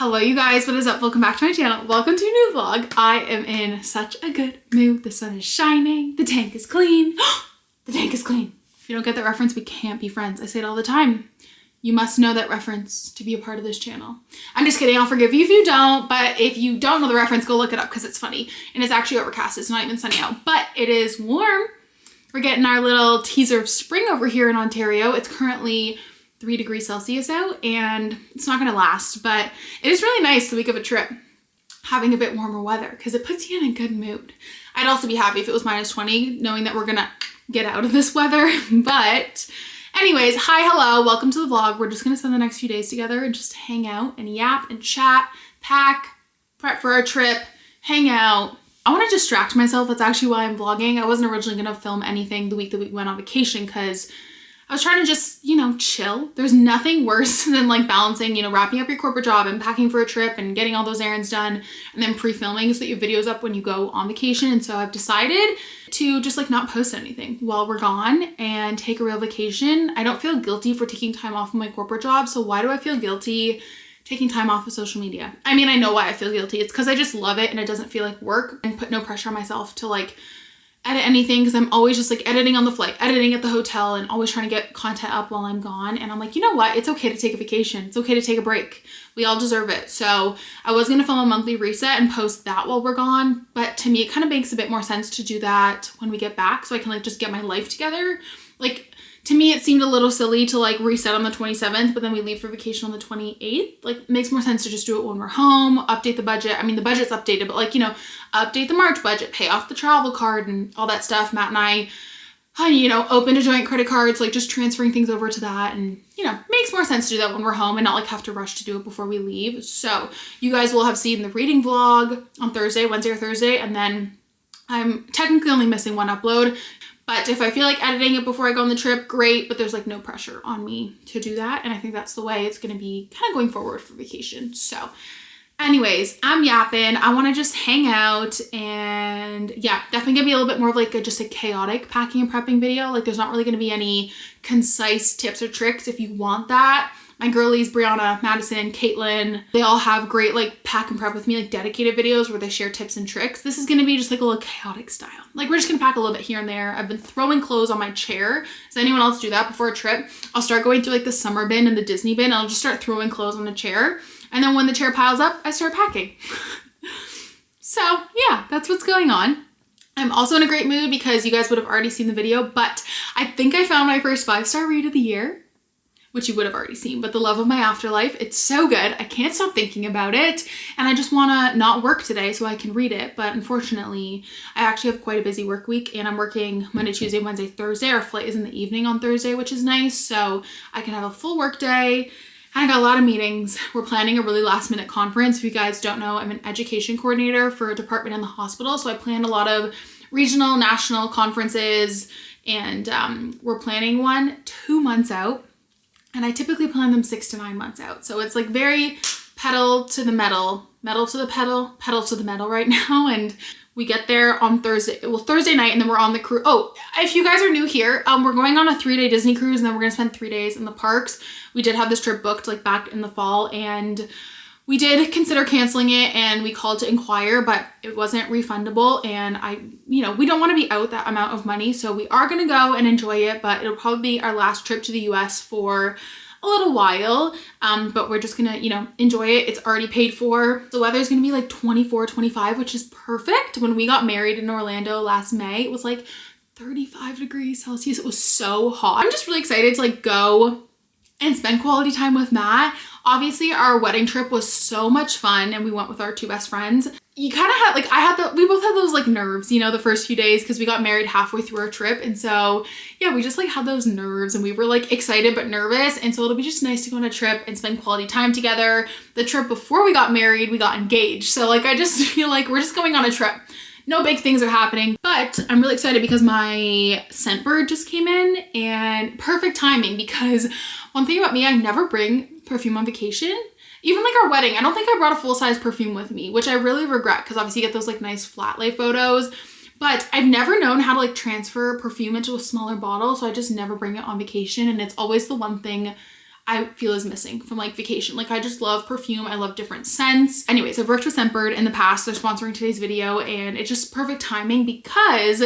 Hello you guys, what is up? Welcome back to my channel. Welcome to a new vlog. I am in such a good mood. The sun is shining. The tank is clean. The tank is clean. If you don't get that reference, we can't be friends. I say it all the time. You must know that reference to be a part of this channel. I'm just kidding. I'll forgive you if you don't, but if you don't know the reference, go look it up because it's funny. And it's actually overcast. It's not even sunny out, but it is warm. We're getting our little teaser of spring over here in Ontario. It's currently 3 degrees Celsius out and it's not gonna last, but it is really nice the week of a trip having a bit warmer weather because it puts you in a good mood. I'd also be happy if it was -20 knowing that we're gonna get out of this weather. But anyways, hi, hello, welcome to the vlog. We're just gonna spend the next few days together and just hang out and yap and chat, pack, prep for our trip, hang out. I want to distract myself. That's actually why I'm vlogging. I wasn't originally gonna film anything the week that we went on vacation because I was trying to just, chill. There's nothing worse than like balancing, wrapping up your corporate job and packing for a trip and getting all those errands done and then pre-filming so that your video's up when you go on vacation. And so I've decided to just like not post anything while we're gone and take a real vacation. I don't feel guilty for taking time off of my corporate job. So why do I feel guilty taking time off of social media? I mean, I know why I feel guilty. It's because I just love it and it doesn't feel like work and put no pressure on myself to like edit anything because I'm always just like editing on the flight, editing at the hotel, and always trying to get content up while I'm gone. And I'm like, you know what? It's okay to take a vacation. It's okay to take a break. We all deserve it. So I was going to film a monthly reset and post that while we're gone. But to me, it kind of makes a bit more sense to do that when we get back so I can like just get my life together. Like, to me, it seemed a little silly to like reset on the 27th, but then we leave for vacation on the 28th. Like, it makes more sense to just do it when we're home, update the budget. I mean, the budget's updated, but like, update the March budget, pay off the travel card and all that stuff. Matt and I, opened a joint credit cards, like just transferring things over to that. And, makes more sense to do that when we're home and not like have to rush to do it before we leave. So you guys will have seen the reading vlog on Wednesday or Thursday. And then I'm technically only missing one upload. But if I feel like editing it before I go on the trip, great, but there's like no pressure on me to do that. And I think that's the way it's gonna be kind of going forward for vacation. So anyways, I'm yapping. I wanna just hang out and yeah, definitely gonna be a little bit more of like just a chaotic packing and prepping video. Like there's not really gonna be any concise tips or tricks. If you want that, my girlies, Brianna, Madison, Caitlin, they all have great like pack and prep with me, like dedicated videos where they share tips and tricks. This is gonna be just like a little chaotic style. Like we're just gonna pack a little bit here and there. I've been throwing clothes on my chair. Does anyone else do that before a trip? I'll start going through like the summer bin and the Disney bin. And I'll just start throwing clothes on the chair. And then when the chair piles up, I start packing. So yeah, that's what's going on. I'm also in a great mood because you guys would have already seen the video, but I think I found my first 5-star read of the year, which you would have already seen, but The Love of My Afterlife. It's so good. I can't stop thinking about it. And I just wanna not work today so I can read it. But unfortunately, I actually have quite a busy work week and I'm working Monday, Tuesday, Wednesday, Thursday. Our flight is in the evening on Thursday, which is nice. So I can have a full work day. And I got a lot of meetings. We're planning a really last minute conference. If you guys don't know, I'm an education coordinator for a department in the hospital. So I planned a lot of regional, national conferences and we're planning one 2 months out. And I typically plan them 6 to 9 months out. So it's like very pedal to the metal, metal to the pedal, pedal to the metal right now. And we get there on Thursday night and then we're on the cruise. Oh, if you guys are new here, we're going on a 3-day Disney cruise and then we're gonna spend 3 days in the parks. We did have this trip booked like back in the fall and we did consider canceling it and we called to inquire, but it wasn't refundable. And we don't want to be out that amount of money. So we are going to go and enjoy it, but it'll probably be our last trip to the US for a little while. But we're just going to, enjoy it. It's already paid for. The weather is going to be like 24, 25, which is perfect. When we got married in Orlando last May, it was like 35 degrees Celsius. It was so hot. I'm just really excited to like go and spend quality time with Matt. Obviously, our wedding trip was so much fun and we went with our 2 best friends. You kind of had, we both had those like nerves, the first few days because we got married halfway through our trip. And so, yeah, we just like had those nerves and we were like excited but nervous. And so it'll be just nice to go on a trip and spend quality time together. The trip before we got married, we got engaged. So like, I just feel like we're just going on a trip. No big things are happening, but I'm really excited because my Scentbird just came in and perfect timing because one thing about me, I never bring perfume on vacation. Even like our wedding, I don't think I brought a full-size perfume with me, which I really regret because obviously you get those like nice flat lay photos, but I've never known how to like transfer perfume into a smaller bottle. So I just never bring it on vacation. And it's always the one thing I feel is missing from like vacation. Like I just love perfume. I love different scents. Anyways, I've worked with Scentbird in the past. They're sponsoring today's video and it's just perfect timing because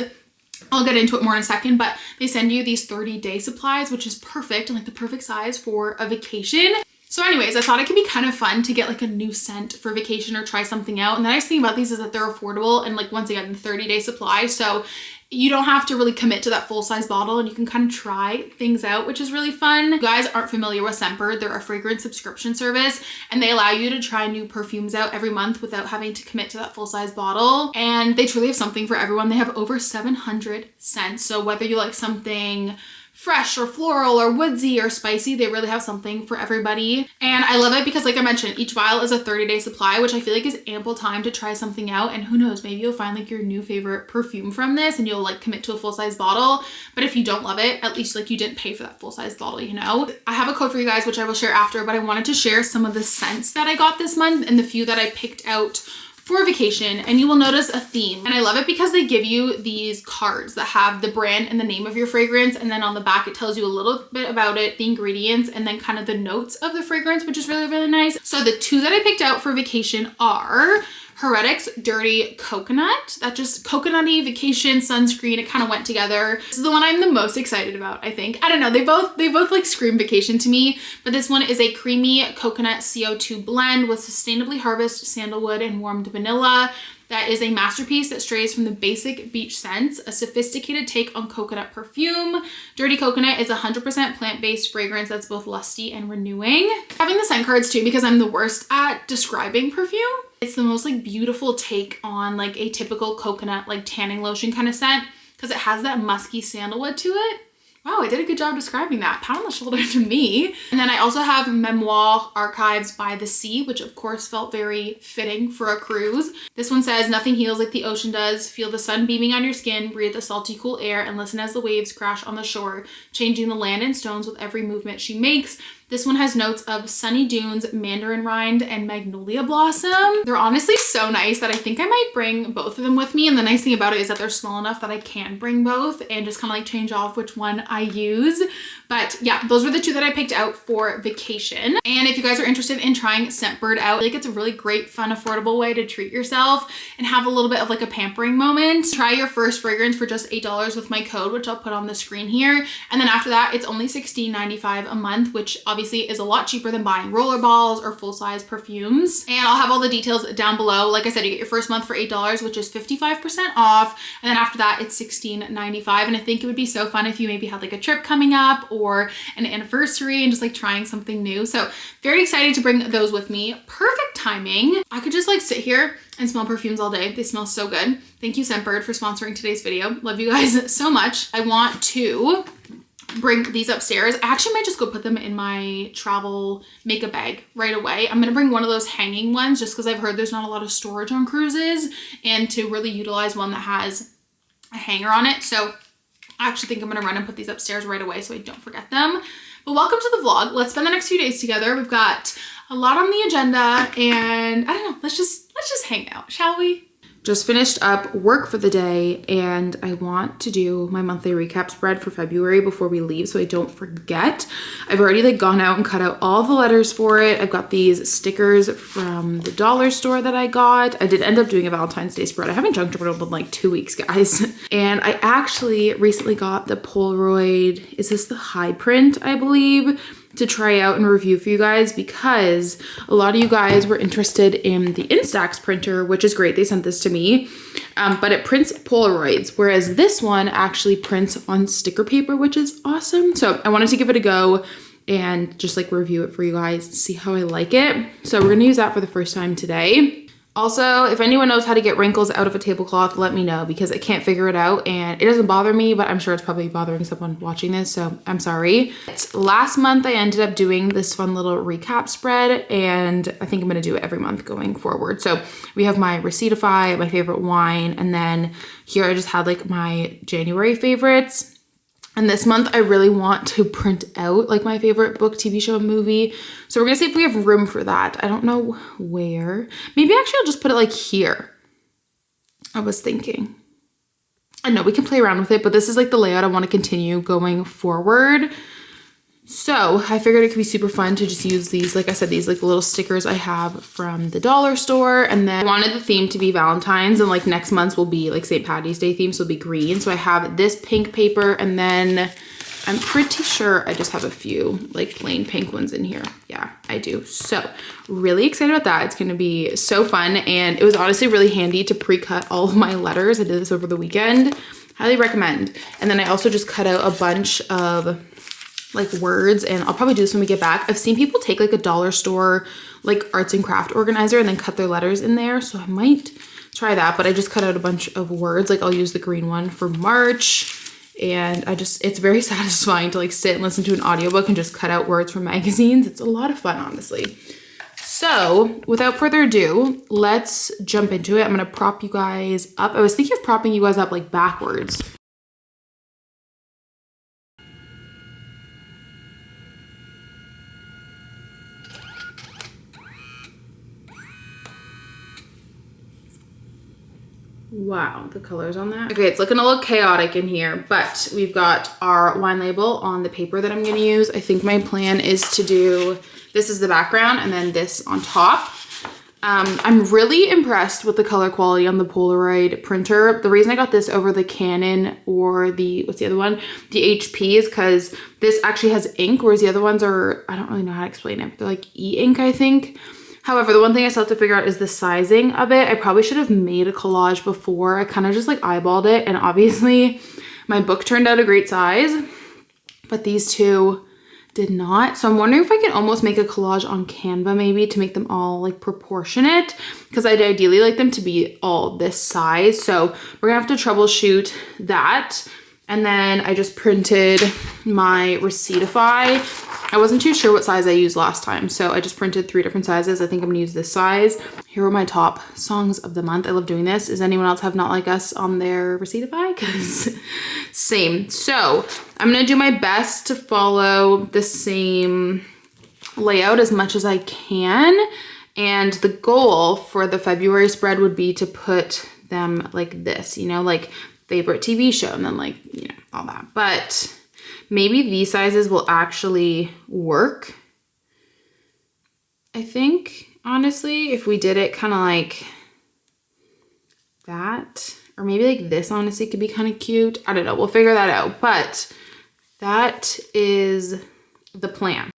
I'll get into it more in a second, but they send you these 30-day supplies, which is perfect and like the perfect size for a vacation. So anyways, I thought it could be kind of fun to get like a new scent for vacation or try something out. And the nice thing about these is that they're affordable and like once again, the 30-day supply. So you don't have to really commit to that full-size bottle and you can kind of try things out, which is really fun. If you guys aren't familiar with Scentbird, they're a fragrance subscription service and they allow you to try new perfumes out every month without having to commit to that full-size bottle. And they truly have something for everyone. They have over 700 scents. So whether you like something fresh or floral or woodsy or spicy, they really have something for everybody. And I love it because like I mentioned, each vial is a 30-day supply, which I feel like is ample time to try something out. And who knows, maybe you'll find like your new favorite perfume from this and you'll like commit to a full-size bottle. But if you don't love it, at least like you didn't pay for that full-size bottle, you know? I have a code for you guys, which I will share after, but I wanted to share some of the scents that I got this month and the few that I picked out for vacation, and you will notice a theme. And I love it because they give you these cards that have the brand and the name of your fragrance, and then on the back it tells you a little bit about it, the ingredients, and then kind of the notes of the fragrance, which is really, really nice. So the two that I picked out for vacation are Heretic's Dirty Coconut. That just coconutty vacation sunscreen. It kind of went together. This is the one I'm the most excited about, I think. I don't know, they both like scream vacation to me, but this one is a creamy coconut CO2 blend with sustainably harvested sandalwood and warmed vanilla. That is a masterpiece that strays from the basic beach scents, a sophisticated take on coconut perfume. Dirty Coconut is a 100% plant-based fragrance that's both lusty and renewing. Having the scent cards too, because I'm the worst at describing perfume. It's the most like beautiful take on like a typical coconut like tanning lotion kind of scent because it has that musky sandalwood to it. Wow, I did a good job describing that. Pat on the shoulder to me. And then I also have Memoir Archives by the Sea, which of course felt very fitting for a cruise. This one says, nothing heals like the ocean does. Feel the sun beaming on your skin, breathe the salty cool air, and listen as the waves crash on the shore, changing the land and stones with every movement she makes. This one has notes of sunny dunes, mandarin rind, and magnolia blossom. They're honestly so nice that I think I might bring both of them with me. And the nice thing about it is that they're small enough that I can bring both and just kind of like change off which one I use. But yeah, those were the two that I picked out for vacation. And if you guys are interested in trying Scentbird out, I think it's a really great, fun, affordable way to treat yourself and have a little bit of like a pampering moment. Try your first fragrance for just $8 with my code, which I'll put on the screen here. And then after that, it's only $16.95 a month, which obviously is a lot cheaper than buying roller balls or full-size perfumes. And I'll have all the details down below. Like I said, you get your first month for $8, which is 55% off. And then after that, it's $16.95. And I think it would be so fun if you maybe had like a trip coming up or an anniversary and just like trying something new. So very excited to bring those with me. Perfect timing. I could just like sit here and smell perfumes all day. They smell so good. Thank you, Scentbird, for sponsoring today's video. Love you guys so much. I want to bring these upstairs. I actually might just go put them in my travel makeup bag right away. I'm gonna bring one of those hanging ones just because I've heard there's not a lot of storage on cruises and to really utilize one that has a hanger on it. So I actually think I'm gonna run and put these upstairs right away so I don't forget them. But welcome to the vlog. Let's spend the next few days together. We've got a lot on the agenda and I don't know, let's just hang out, shall we? Just finished up work for the day and I want to do my monthly recap spread for February before we leave so I don't forget. I've already like gone out and cut out all the letters for it. I've got these stickers from the dollar store that I got. I did end up doing a Valentine's Day spread. I haven't junk journaled in like 2 weeks, guys. And I actually recently got the Polaroid, is this the high print, I believe, to try out and review for you guys because a lot of you guys were interested in the Instax printer, which is great. They sent this to me, but it prints Polaroids, whereas this one actually prints on sticker paper, which is awesome. So I wanted to give it a go and just like review it for you guys, see how I like it. So we're gonna use that for the first time today. Also, if anyone knows how to get wrinkles out of a tablecloth, let me know because I can't figure it out and it doesn't bother me, but I'm sure it's probably bothering someone watching this, so I'm sorry. Last month, I ended up doing this fun little recap spread and I think I'm gonna do it every month going forward. So we have my Receiptify, my favorite wine, and then here I just had like my January favorites. And this month, I really want to print out like my favorite book, TV show, movie. So we're gonna see if we have room for that. I don't know where. Maybe actually I'll just put it like here. I was thinking. I know we can play around with it, but this is like the layout I want to continue going forward. So I figured it could be super fun to just use these, like I said, these like little stickers I have from the dollar store. And then I wanted the theme to be Valentine's, and like next month's will be like St. Patty's Day theme, so it'll be green. So I have this pink paper, and then I'm pretty sure I just have a few like plain pink ones in here. Yeah, I do. So really excited about that. It's gonna be so fun, and it was honestly really handy to pre-cut all of my letters. I did this over the weekend. Highly recommend. And then I also just cut out a bunch of like words, and I'll probably do this when we get back. I've seen people take like a dollar store like arts and craft organizer and then cut their letters in there, so I might try that. But I just cut out a bunch of words. Like I'll use the green one for March, and it's very satisfying to like sit and listen to an audiobook and just cut out words from magazines. It's a lot of fun, honestly. So without further ado, let's jump into it. I'm gonna prop you guys up. I was thinking of propping you guys up like backwards. Wow, the colors on that. Okay, it's looking a little chaotic in here, but we've got our wine label on the paper that I'm gonna use. I think my plan is to do, this is the background and then this on top. I'm really impressed with the color quality on the Polaroid printer. The reason I got this over the Canon or the, what's the other one? The HP is because this actually has ink, whereas the other ones are, I don't really know how to explain it. They're like e-ink, I think. However, the one thing I still have to figure out is the sizing of it. I probably should have made a collage before. I kind of just like eyeballed it, and obviously my book turned out a great size, but these two did not. So I'm wondering if I can almost make a collage on Canva maybe to make them all like proportionate, because I'd ideally like them to be all this size. So we're gonna have to troubleshoot that. And then I just printed my Receiptify. I wasn't too sure what size I used last time, so I just printed 3 different sizes. I think I'm gonna use this size. Here are my top songs of the month. I love doing this. Does anyone else have Not Like Us on their Receiptify? Because same. So I'm gonna do my best to follow the same layout as much as I can. And the goal for the February spread would be to put them like this, you know, like favorite TV show, and then like, you know, all that. But maybe these sizes will actually work. I think, honestly, if we did it kind of like that, or maybe like this, honestly, could be kind of cute. I don't know, we'll figure that out. But that is the plan.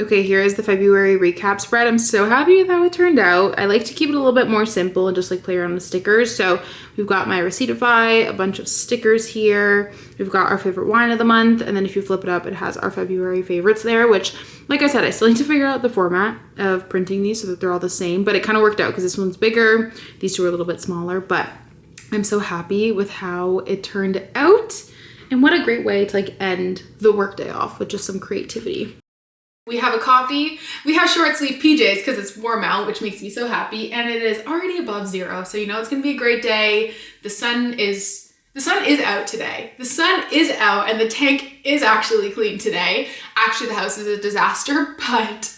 Okay, here is the February recap spread. I'm so happy with how it turned out. I like to keep it a little bit more simple and just like play around with stickers. So we've got my Receiptify, a bunch of stickers here. We've got our favorite wine of the month. And then if you flip it up, it has our February favorites there, which, like I said, I still need to figure out the format of printing these so that they're all the same. But it kind of worked out because this one's bigger. These two are a little bit smaller, but I'm so happy with how it turned out. And what a great way to like end the workday off with just some creativity. We have a coffee, we have short sleeve PJs because it's warm out, which makes me so happy, and it is already above 0, so you know it's gonna be a great day. The sun is out today. The sun is out and the tank is actually clean today. Actually, the house is a disaster, but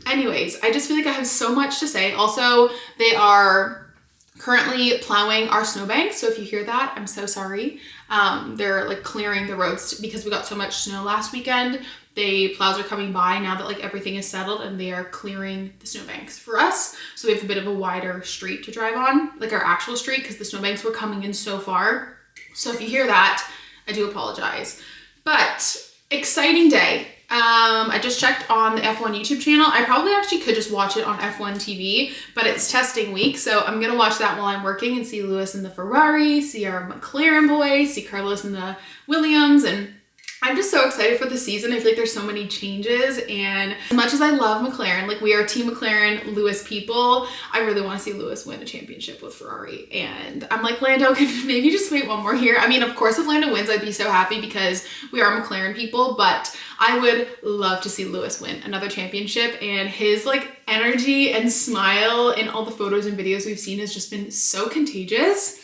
anyways, I just feel like I have so much to say. Also, they are currently plowing our snowbanks. So if you hear that, I'm so sorry. They're like clearing the roads because we got so much snow last weekend. Plows are coming by now that like everything is settled, and they are clearing the snowbanks for us. So we have a bit of a wider street to drive on, like our actual street, because the snowbanks were coming in so far. So if you hear that, I do apologize. But exciting day. I just checked on the F1 YouTube channel. I probably actually could just watch it on F1 TV, but it's testing week, so I'm gonna watch that while I'm working and see Lewis in the Ferrari, see our McLaren boys, see Carlos in the Williams, and I'm just so excited for the season. I feel like there's so many changes, and as much as I love McLaren, like we are Team McLaren Lewis people, I really want to see Lewis win a championship with Ferrari. And I'm like, Lando, can maybe just wait one more year? I mean, of course, if Lando wins, I'd be so happy because we are McLaren people, but I would love to see Lewis win another championship, and his like energy and smile in all the photos and videos we've seen has just been so contagious.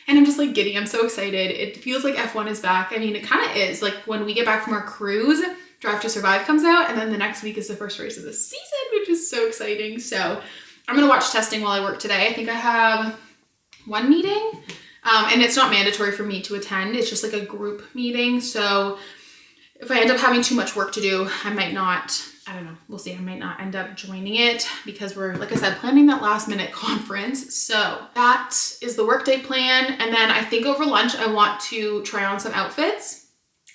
And I'm just like giddy. I'm so excited. It feels like F1 is back. I mean, it kind of is. Like when we get back from our cruise, Drive to Survive comes out, and then the next week is the first race of the season, which is so exciting. So I'm gonna watch testing while I work today. I think I have one meeting, and it's not mandatory for me to attend. It's just like a group meeting. So if I end up having too much work to do, I might not, I don't know, we'll see. I might not end up joining it because we're, like I said, planning that last minute conference. So that is the workday plan. And then I think over lunch, I want to try on some outfits.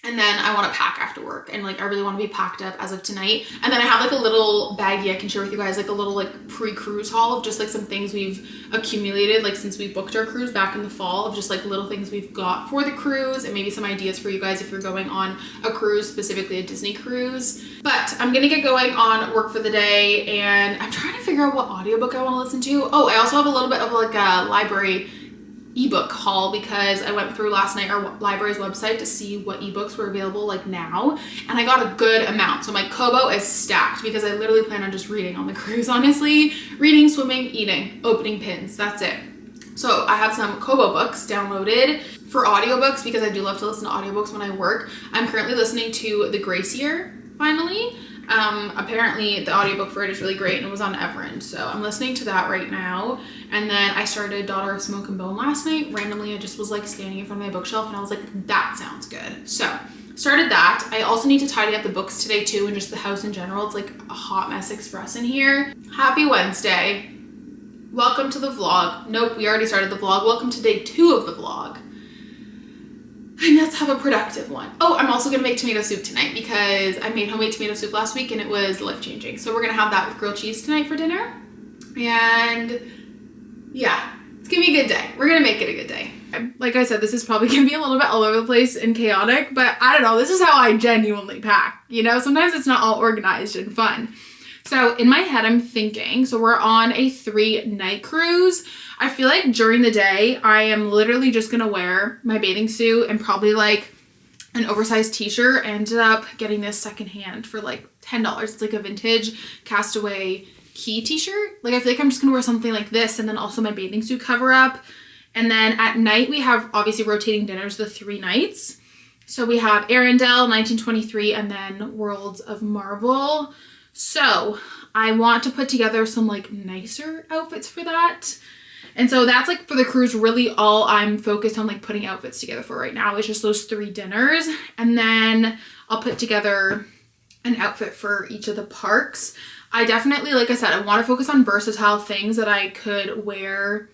And then I want to pack after work, and like I really want to be packed up as of tonight. And then I have like a little baggie I can share with you guys, like a little like pre-cruise haul of just like some things we've accumulated like since we booked our cruise back in the fall, of just like little things we've got for the cruise, and maybe some ideas for you guys if you're going on a cruise, specifically a Disney cruise. But I'm gonna get going on work for the day, and I'm trying to figure out what audiobook I want to listen to. Oh, I also have a little bit of like a library ebook haul because I went through last night our library's website to see what ebooks were available like now, and I got a good amount. So my Kobo is stacked because I literally plan on just reading on the cruise, honestly. Reading, swimming, eating, opening pins, that's it. So I have some Kobo books downloaded for audiobooks because I do love to listen to audiobooks when I work. I'm currently listening to The Gracier finally. Apparently the audiobook for it is really great, and it was on Everend, so I'm listening to that right now. And then I started Daughter of Smoke and Bone last night. Randomly, I just was like standing in front of my bookshelf and I was like, that sounds good. So started that. I also need to tidy up the books today too, and just the house in general. It's like a hot mess express in here. Happy Wednesday. Welcome to the vlog. Nope, we already started the vlog. Welcome to day 2 of the vlog. And let's have a productive one. Oh, I'm also gonna make tomato soup tonight because I made homemade tomato soup last week and it was life-changing. So we're gonna have that with grilled cheese tonight for dinner. And yeah, it's gonna be a good day. We're gonna make it a good day. Like I said, this is probably gonna be a little bit all over the place and chaotic, but I don't know, this is how I genuinely pack. You know, sometimes it's not all organized and fun. So in my head, I'm thinking, so we're on a 3-night cruise. I feel like during the day, I am literally just gonna wear my bathing suit and probably like an oversized t-shirt. I ended up getting this secondhand for like $10. It's like a vintage Castaway Key t-shirt. Like I feel like I'm just gonna wear something like this, and then also my bathing suit cover up. And then at night, we have obviously rotating dinners the 3 nights. So we have Arendelle, 1923, and then Worlds of Marvel. So I want to put together some like nicer outfits for that. And so that's like for the cruise, really all I'm focused on like putting outfits together for right now is just those 3 dinners. And then I'll put together an outfit for each of the parks. I definitely, like I said, I want to focus on versatile things that I could wear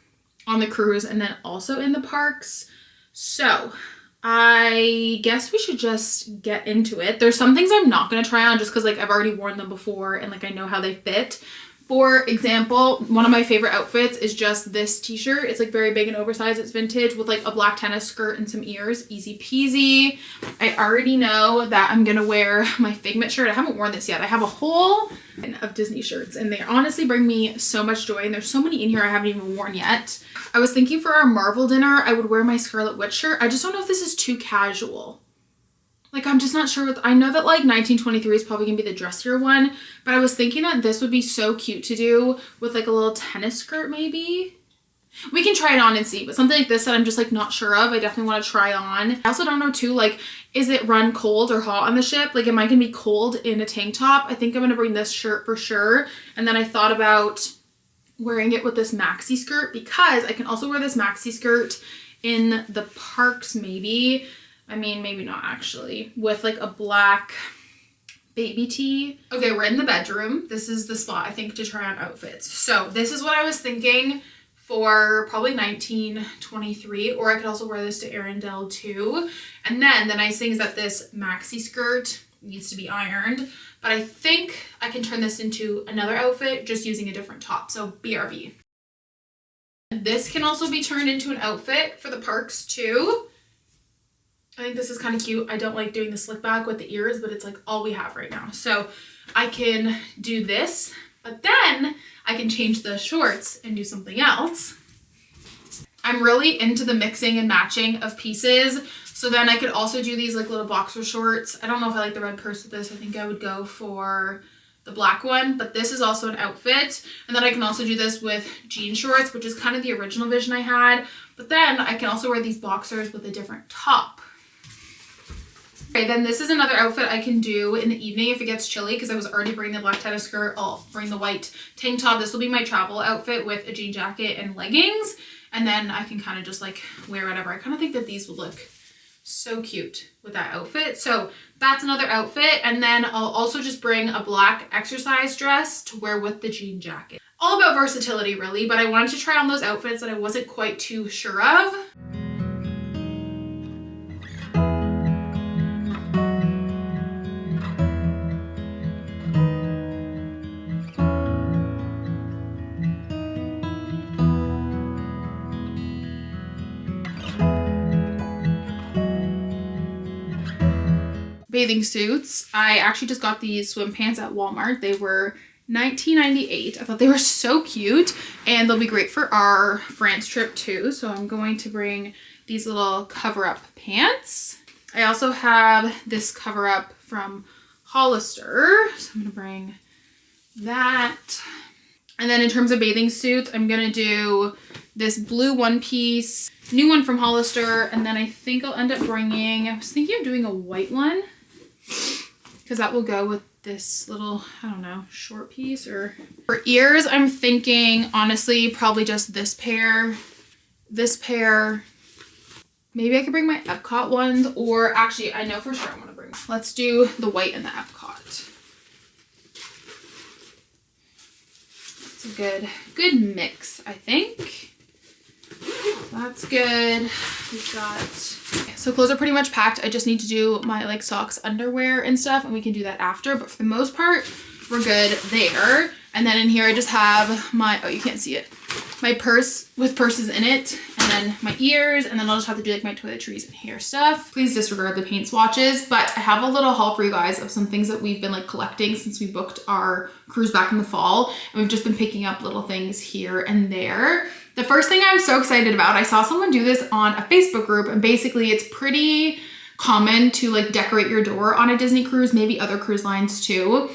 on the cruise and then also in the parks. So I guess we should just get into it. There's some things I'm not going to try on just because like I've already worn them before and like I know how they fit. For example, one of my favorite outfits is just this t-shirt. It's like very big and oversized. It's vintage with like a black tennis skirt and some ears. Easy peasy. I already know that I'm gonna wear my Figment shirt. I haven't worn this yet. I have a whole bin of Disney shirts and they honestly bring me so much joy, and there's so many in here I haven't even worn yet. I was thinking for our Marvel dinner, I would wear my Scarlet Witch shirt. I just don't know if this is too casual. Like, I'm just not sure. I know that, like, 1923 is probably going to be the dressier one, but I was thinking that this would be so cute to do with, like, a little tennis skirt, maybe. We can try it on and see, but something like this that I'm just, like, not sure of, I definitely want to try on. I also don't know, too, like, is it run cold or hot on the ship? Like, am I going to be cold in a tank top? I think I'm going to bring this shirt for sure. And then I thought about wearing it with this maxi skirt because I can also wear this maxi skirt in the parks maybe. I mean, maybe not actually. With like a black baby tee. Okay, we're in the bedroom. This is the spot, I think, to try on outfits. So this is what I was thinking for probably 1923, or I could also wear this to Arendelle too. And then the nice thing is that this maxi skirt needs to be ironed, but I think I can turn this into another outfit just using a different top. So BRB. This can also be turned into an outfit for the parks too. I think this is kind of cute. I don't like doing the slick back with the ears, but it's like all we have right now. So I can do this, but then I can change the shorts and do something else. I'm really into the mixing and matching of pieces. So then I could also do these like little boxer shorts. I don't know if I like the red purse with this. I think I would go for the black one, but this is also an outfit. And then I can also do this with jean shorts, which is kind of the original vision I had. But then I can also wear these boxers with a different top. Okay, then this is another outfit I can do in the evening if it gets chilly, because I was already bringing the black tennis skirt. I'll bring the white tank top. This will be my travel outfit with a jean jacket and leggings. And then I can kind of just like wear whatever. I kind of think that these would look so cute with that outfit. So that's another outfit. And then I'll also just bring a black exercise dress to wear with the jean jacket. All about versatility really, but I wanted to try on those outfits that I wasn't quite too sure of. Bathing suits. I actually just got these swim pants at Walmart. They were $19.98. I thought they were so cute, and they'll be great for our France trip too. So I'm going to bring these little cover-up pants. I also have this cover-up from Hollister, so I'm gonna bring that. And then in terms of bathing suits, I'm gonna do this blue one piece, new one from Hollister, and then I think I'll end up bringing, I was thinking of doing a white one, because that will go with this little, I don't know, short piece. Or for ears, I'm thinking, honestly, probably just this pair. Maybe I could bring my Epcot ones, or actually, I know for sure I'm gonna bring, let's do the white and the Epcot. It's a good mix, I think. That's good. We've got, so clothes are pretty much packed. I just need to do my like socks, underwear and stuff, and we can do that after, but for the most part we're good there. And then in here I just have my, oh, you can't see it, my purse with purses in it, and then my ears, and then I'll just have to do like my toiletries and hair stuff. Please disregard the paint swatches, but I have a little haul for you guys of some things that we've been like collecting since we booked our cruise back in the fall, and we've just been picking up little things here and there. The first thing I'm so excited about, I saw someone do this on a Facebook group, and basically it's pretty common to like decorate your door on a Disney cruise, maybe other cruise lines too.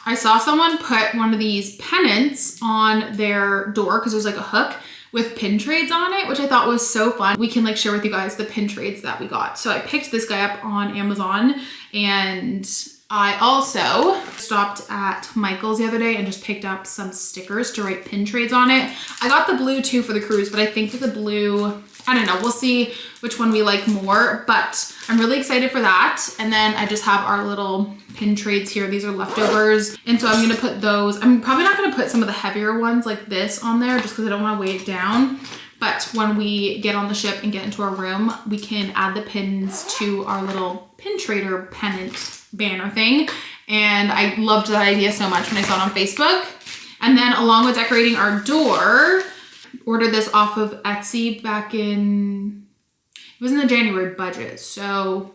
I saw someone put one of these pennants on their door because there's like a hook with pin trades on it, which I thought was so fun. We can like share with you guys the pin trades that we got. So I picked this guy up on Amazon, and I also stopped at Michael's the other day and just picked up some stickers to write pin trades on it. I got the blue too for the cruise, but I think that the blue, I don't know, we'll see which one we like more, but I'm really excited for that. And then I just have our little pin trades here. These are leftovers. And so I'm gonna put those, I'm probably not gonna put some of the heavier ones like this on there just because I don't wanna weigh it down. But when we get on the ship and get into our room, we can add the pins to our little pin trader pennant banner thing. And I loved that idea so much when I saw it on Facebook. And then along with decorating our door, ordered this off of Etsy back in, it was in the January budget, so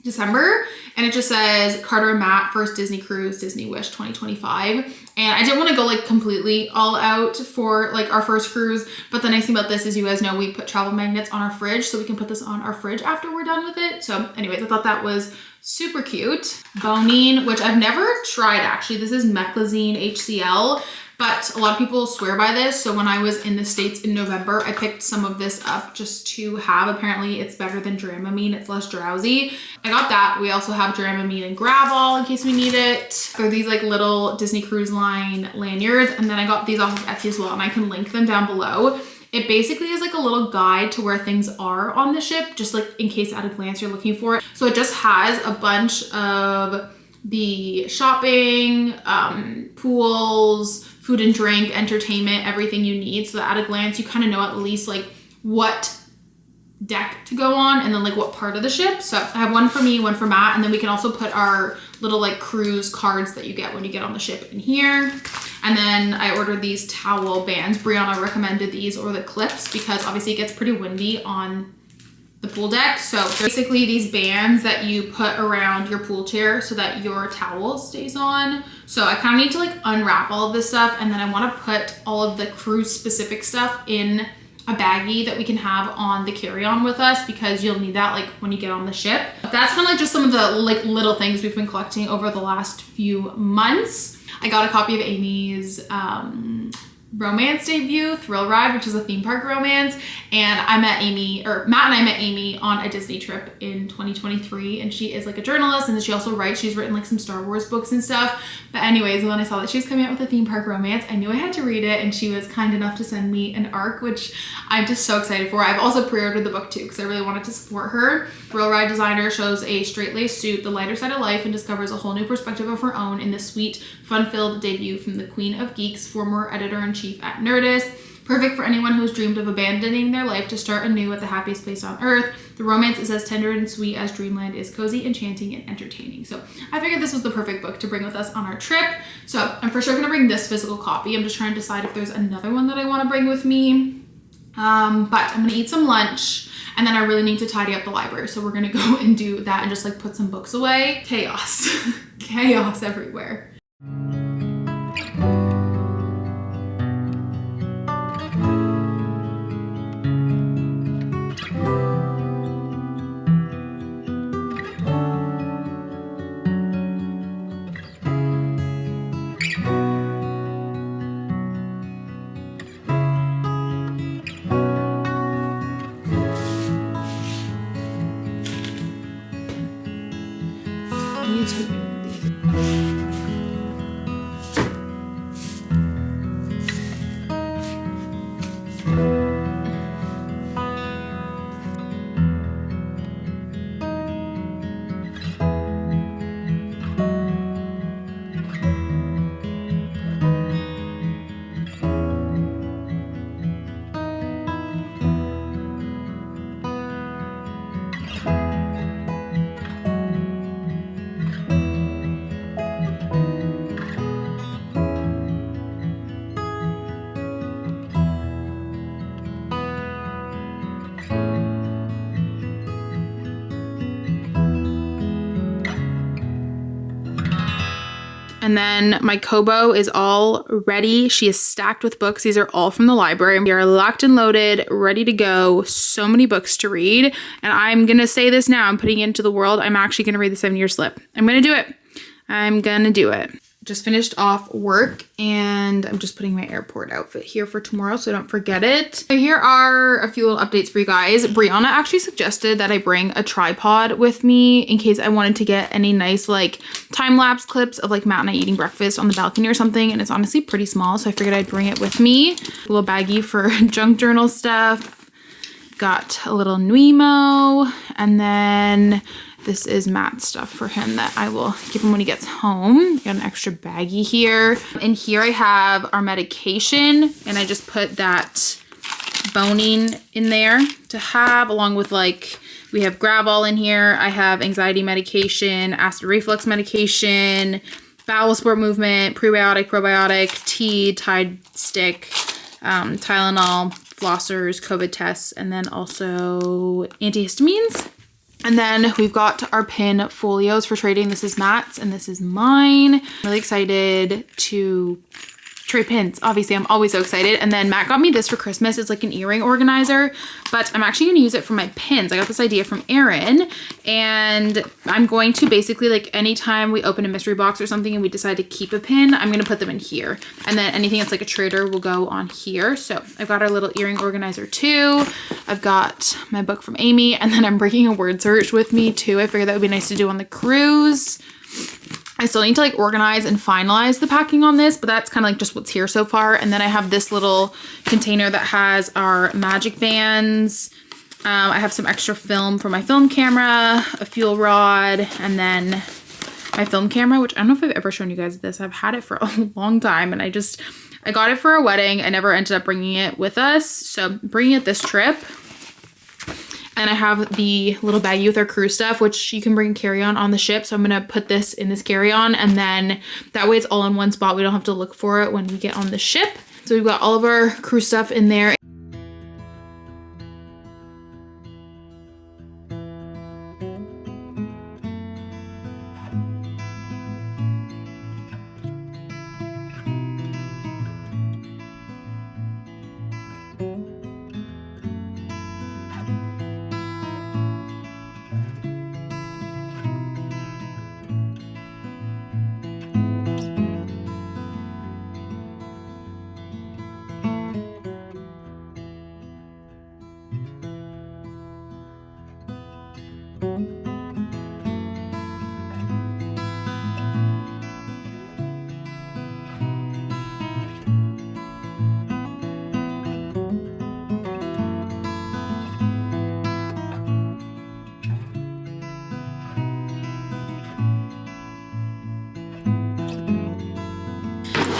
December, and it just says Carter and Matt first Disney cruise, Disney Wish 2025. And I didn't want to go like completely all out for like our first cruise, but the nice thing about this is, you guys know, we put travel magnets on our fridge, so we can put this on our fridge after we're done with it. So anyways, I thought that was super cute. Boning, which I've never tried actually. This is Meclizine HCl, but a lot of people swear by this. So when I was in the States in November, I picked some of this up just to have. Apparently it's better than Dramamine. It's less drowsy. I got that. We also have Dramamine and Gravol in case we need it. They're these like little Disney Cruise Line lanyards. And then I got these off of Etsy as well, and I can link them down below. It basically is like a little guide to where things are on the ship, just like in case at a glance you're looking for it. So it just has a bunch of the shopping, pools, food and drink, entertainment, everything you need, so that at a glance you kind of know at least like what deck to go on and then like what part of the ship. So I have one for me, one for Matt, and then we can also put our little like cruise cards that you get when you get on the ship in here. And then I ordered these towel bands. Brianna recommended these, or the clips, because obviously it gets pretty windy on the pool deck. So they're basically these bands that you put around your pool chair so that your towel stays on. So I kind of need to like unwrap all of this stuff, and then I want to put all of the cruise specific stuff in a baggie that we can have on the carry-on with us, because you'll need that like when you get on the ship. That's kind of like just some of the like little things we've been collecting over the last few months. I got a copy of Amy's romance debut, Thrill Ride, which is a theme park romance, and I met Amy, or Matt and I met Amy on a Disney trip in 2023, and she is like a journalist, and then she also writes. She's written like some Star Wars books and stuff. But anyways, when I saw that she was coming out with a theme park romance, I knew I had to read it, and she was kind enough to send me an ARC, which I'm just so excited for. I've also pre-ordered the book too, because I really wanted to support her. Thrill Ride designer shows a straight-laced suit the lighter side of life and discovers a whole new perspective of her own in this sweet, fun-filled debut from the Queen of Geeks, former editor-in-chief at Nerdist. Perfect for anyone who has dreamed of abandoning their life to start anew at the happiest place on earth. The romance is as tender and sweet as Dreamland is cozy, enchanting, and entertaining. So I figured this was the perfect book to bring with us on our trip. So I'm for sure going to bring this physical copy. I'm just trying to decide if there's another one that I want to bring with me. But I'm going to eat some lunch, and then I really need to tidy up the library. So we're going to go and do that and just like put some books away. Chaos. Chaos everywhere. And then my Kobo is all ready. She is stacked with books. These are all from the library. We are locked and loaded, ready to go. So many books to read. And I'm going to say this now. I'm putting it into the world. I'm actually going to read the 7-Year Slip. I'm going to do it. I'm going to do it. Just finished off work, and I'm just putting my airport outfit here for tomorrow so I don't forget it. So here are a few little updates for you guys. Brianna actually suggested that I bring a tripod with me in case I wanted to get any nice like time-lapse clips of like Matt and I eating breakfast on the balcony or something, and it's honestly pretty small, so I figured I'd bring it with me. A little baggie for junk journal stuff. Got a little Nuimo, and then this is Matt's stuff for him that I will give him when he gets home. Got an extra baggie here. And here I have our medication, and I just put that boning in there to have, along with like, we have Gravol in here. I have anxiety medication, acid reflux medication, bowel support movement, prebiotic, probiotic, tea, Tide stick, Tylenol, flossers, COVID tests, and then also antihistamines. And then we've got our pin folios for trading. This is Matt's and this is mine. I'm really excited to tray pins. Obviously, I'm always so excited. And then Matt got me this for Christmas. It's like an earring organizer, but I'm actually gonna use it for my pins. I got this idea from Erin, and I'm going to basically, like, anytime we open a mystery box or something and we decide to keep a pin, I'm gonna put them in here. And then anything that's like a trader will go on here. So I've got our little earring organizer too. I've got my book from Amy, and then I'm bringing a word search with me too. I figured that would be nice to do on the cruise. I still need to like organize and finalize the packing on this, but that's kind of like just what's here so far. And then I have this little container that has our magic bands. I have some extra film for my film camera, a fuel rod, and then my film camera, which I don't know if I've ever shown you guys this. I've had it for a long time, and I got it for a wedding. I never ended up bringing it with us. So bringing it this trip. And I have the little baggie with our cruise stuff, which you can bring carry-on on the ship. So I'm going to put this in this carry-on, and then that way it's all in one spot. We don't have to look for it when we get on the ship. So we've got all of our cruise stuff in there.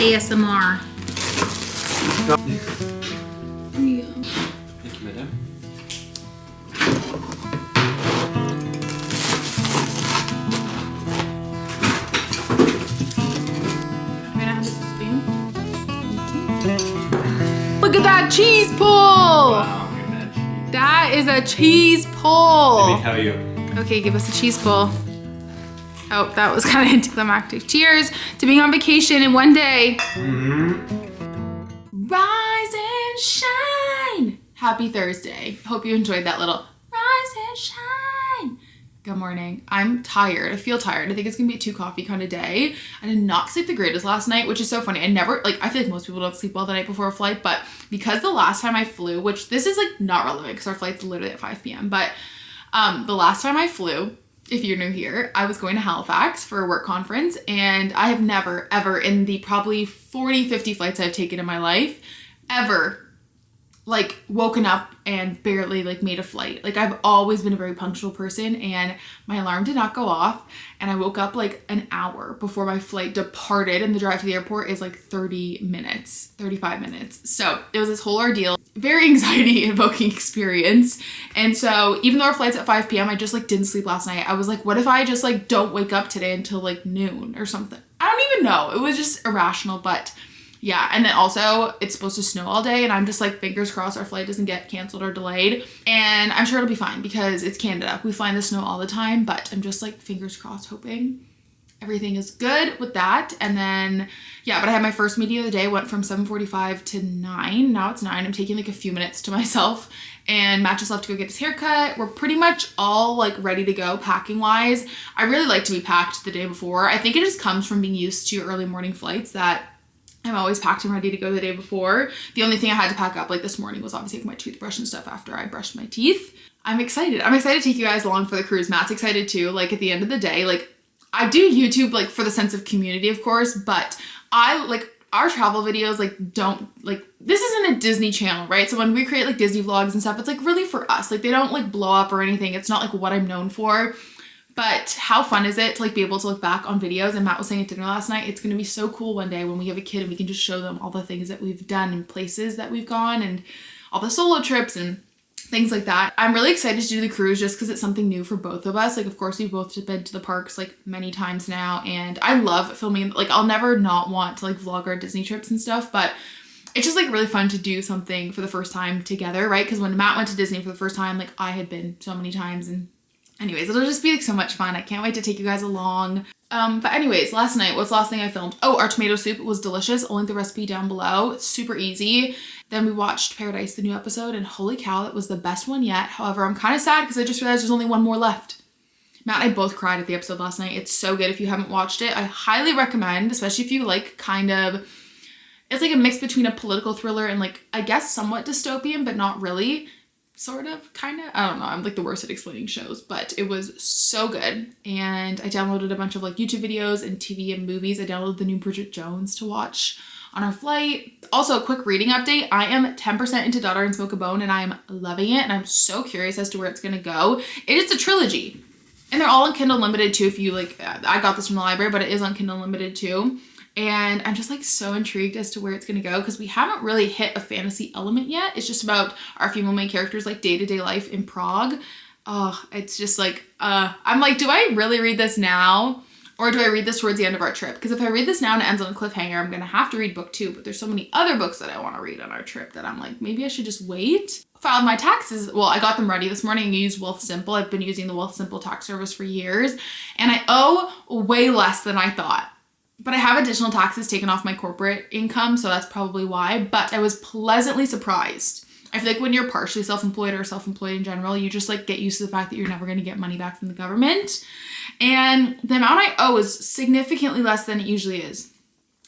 ASMR. Thank you, madam. May I have this spoon? Look at that cheese pull! Wow, look at that cheese. That is a cheese pull. Let me tell you. Okay, give us a cheese pull. Oh, that was kind of anticlimactic. Cheers to being on vacation in one day. Rise and shine. Happy Thursday. Hope you enjoyed that little rise and shine. Good morning. I'm tired. I feel tired. I think it's gonna be a 2 coffee kind of day. I did not sleep the greatest last night, which is so funny. I feel like most people don't sleep well the night before a flight, but because the last time I flew, which this is like not relevant because our flight's literally at 5 p.m., but the last time I flew, if you're new here, I was going to Halifax for a work conference, and I have never, ever in the probably 40, 50 flights I've taken in my life, ever like woken up and barely like made a flight. Like I've always been a very punctual person, and my alarm did not go off, and I woke up like an hour before my flight departed, and the drive to the airport is like 35 minutes. So it was this whole ordeal, very anxiety invoking experience. And so even though our flight's at 5 p.m., I just like didn't sleep last night. I was like, what if I just like don't wake up today until like noon or something? I don't even know. It was just irrational, but yeah. And then also it's supposed to snow all day, and I'm just like, fingers crossed our flight doesn't get canceled or delayed. And I'm sure it'll be fine because it's Canada. We fly in the snow all the time, but I'm just like fingers crossed, hoping everything is good with that. And then, yeah, but I had my first meeting of the day, went from 7:45 to 9. Now it's 9. I'm taking like a few minutes to myself, and Matt just left to go get his haircut. We're pretty much all like ready to go packing wise. I really like to be packed the day before. I think it just comes from being used to early morning flights that I'm always packed and ready to go the day before. The only thing I had to pack up like this morning was obviously my toothbrush and stuff after I brushed my teeth. I'm excited. I'm excited to take you guys along for the cruise. Matt's excited too. Like at the end of the day, like I do YouTube like for the sense of community, of course, but I like our travel videos like don't like, this isn't a Disney Channel, right? So when we create like Disney vlogs and stuff, it's like really for us. Like they don't like blow up or anything. It's not like what I'm known for. But how fun is it to like be able to look back on videos? And Matt was saying at dinner last night, it's going to be so cool one day when we have a kid and we can just show them all the things that we've done and places that we've gone and all the solo trips and things like that. I'm really excited to do the cruise just because it's something new for both of us. Like, of course, we've both been to the parks like many times now, and I love filming. Like, I'll never not want to like vlog our Disney trips and stuff, but it's just like really fun to do something for the first time together, right? Because when Matt went to Disney for the first time, like I had been so many times, and anyways, it'll just be like so much fun. I can't wait to take you guys along. But anyways, last night, what's the last thing I filmed? Oh, our tomato soup was delicious. I'll link the recipe down below. It's super easy. Then we watched Paradise, the new episode, and holy cow, it was the best one yet. However, I'm kind of sad because I just realized there's only one more left. Matt and I both cried at the episode last night. It's so good. If you haven't watched it, I highly recommend, especially if you like kind of, it's like a mix between a political thriller and like, I guess somewhat dystopian, but not really. Sort of, kind of. I don't know. I'm like the worst at explaining shows, but it was so good. And I downloaded a bunch of like YouTube videos and TV and movies. I downloaded the new Bridget Jones to watch on our flight. Also, a quick reading update. I am 10% into Daughter and Smoke a Bone and I am loving it. And I'm so curious as to where it's going to go. It is a trilogy and they're all on Kindle Unlimited too. If you like, I got this from the library, but it is on Kindle Unlimited too. And I'm just like so intrigued as to where it's gonna go because we haven't really hit a fantasy element yet. It's just about our female main characters like day-to-day life in Prague. Oh, it's just like, I'm like, do I really read this now? Or do I read this towards the end of our trip? Because if I read this now and it ends on a cliffhanger, I'm gonna have to read book 2, but there's so many other books that I wanna read on our trip that I'm like, maybe I should just wait. Filed my taxes. Well, I got them ready this morning and used Wealthsimple. I've been using the Wealthsimple tax service for years and I owe way less than I thought. But I have additional taxes taken off my corporate income, so that's probably why. But I was pleasantly surprised. I feel like when you're partially self-employed or self-employed in general, you just like get used to the fact that you're never going to get money back from the government. And the amount I owe is significantly less than it usually is.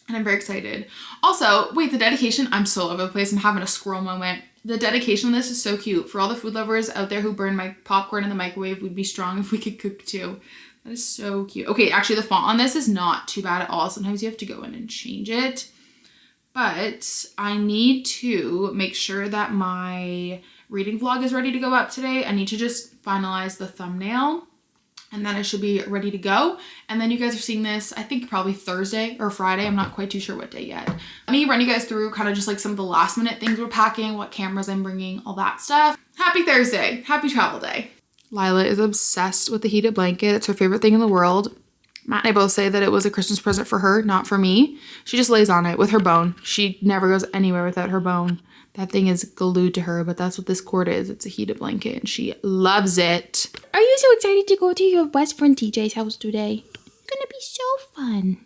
And I'm very excited. Also, wait, the dedication, I'm so all over the place. I'm having a squirrel moment. The dedication on this is so cute. For all the food lovers out there who burn my popcorn in the microwave, we'd be strong if we could cook too. That is so cute. Okay, actually the font on this is not too bad at all. Sometimes you have to go in and change it. But I need to make sure that my reading vlog is ready to go up today. I need to just finalize the thumbnail and then I should be ready to go. And then you guys are seeing this, I think probably Thursday or Friday. I'm not quite too sure what day yet. Let me run you guys through kind of just like some of the last minute things we're packing, what cameras I'm bringing, all that stuff. Happy Thursday. Happy travel day. Lila is obsessed with the heated blanket. It's her favorite thing in the world. Matt and I both say that it was a Christmas present for her, not for me. She just lays on it with her bone. She never goes anywhere without her bone. That thing is glued to her, but that's what this cord is. It's a heated blanket and she loves it. Are you so excited to go to your best friend TJ's house today? It's gonna be so fun.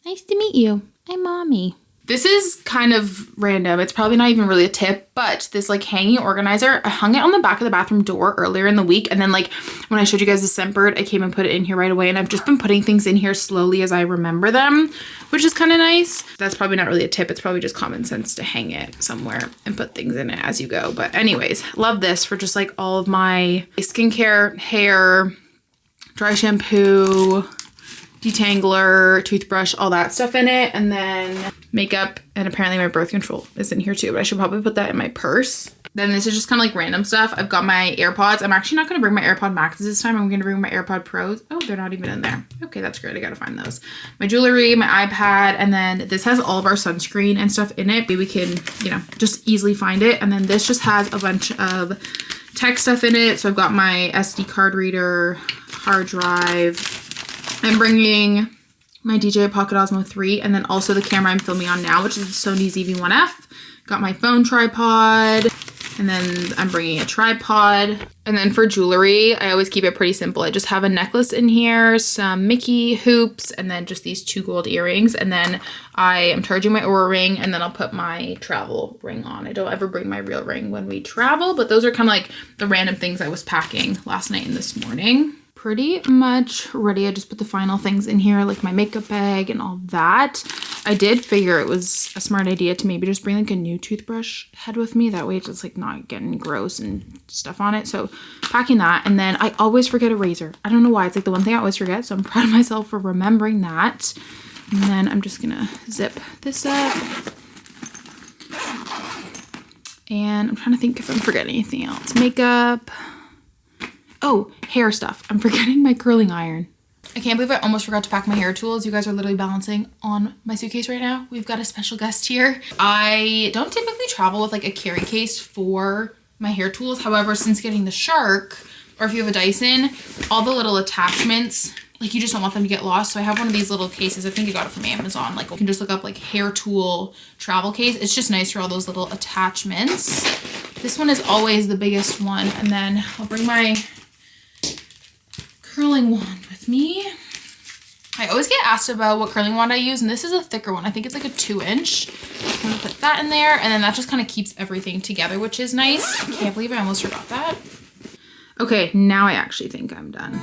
Nice to meet you. I'm Mommy. This is kind of random. It's probably not even really a tip, but this like hanging organizer, I hung it on the back of the bathroom door earlier in the week. And then like when I showed you guys the Scentbird, I came and put it in here right away. And I've just been putting things in here slowly as I remember them, which is kind of nice. That's probably not really a tip. It's probably just common sense to hang it somewhere and put things in it as you go. But anyways, love this for just like all of my skincare, hair, dry shampoo, detangler, toothbrush, all that stuff in it. And then makeup, and apparently my birth control is in here too, but I should probably put that in my purse. Then this is just kind of like random stuff. I've got my AirPods. I'm actually not going to bring my AirPod Maxes this time. I'm going to bring my AirPod Pros. Oh, they're not even in there. Okay, that's great. I got to find those. My jewelry, my iPad, and then this has all of our sunscreen and stuff in it. Maybe we can, you know, just easily find it. And then this just has a bunch of tech stuff in it. So I've got my SD card reader, hard drive. I'm bringing my DJI Pocket Osmo 3 and then also the camera I'm filming on now, which is the Sony ZV-1F. Got my phone tripod, and then I'm bringing a tripod. And then for jewelry, I always keep it pretty simple. I just have a necklace in here, some Mickey hoops, and then just these 2 gold earrings. And then I am charging my Oura ring, and then I'll put my travel ring on. I don't ever bring my real ring when we travel, but those are kind of like the random things I was packing last night and this morning. Pretty much ready. I just put the final things in here, like my makeup bag and all that. I did figure it was a smart idea to maybe just bring like a new toothbrush head with me. That way it's just like not getting gross and stuff on it. So packing that. And then I always forget a razor. I don't know why. It's like the one thing I always forget. So I'm proud of myself for remembering that. And then I'm just gonna zip this up. And I'm trying to think if I'm forgetting anything else. Makeup. Oh, hair stuff. I'm forgetting my curling iron. I can't believe I almost forgot to pack my hair tools. You guys are literally balancing on my suitcase right now. We've got a special guest here. I don't typically travel with like a carry case for my hair tools. However, since getting the Shark, or if you have a Dyson, all the little attachments, like you just don't want them to get lost. So I have one of these little cases. I think I got it from Amazon. Like you can just look up like hair tool travel case. It's just nice for all those little attachments. This one is always the biggest one. And then I'll bring my curling wand with me. I always get asked about what curling wand I use, and this is a thicker one. I think it's like a 2-inch. I'm gonna put that in there, and then that just kind of keeps everything together, which is nice. I can't believe I almost forgot that. Okay, now I actually think I'm done.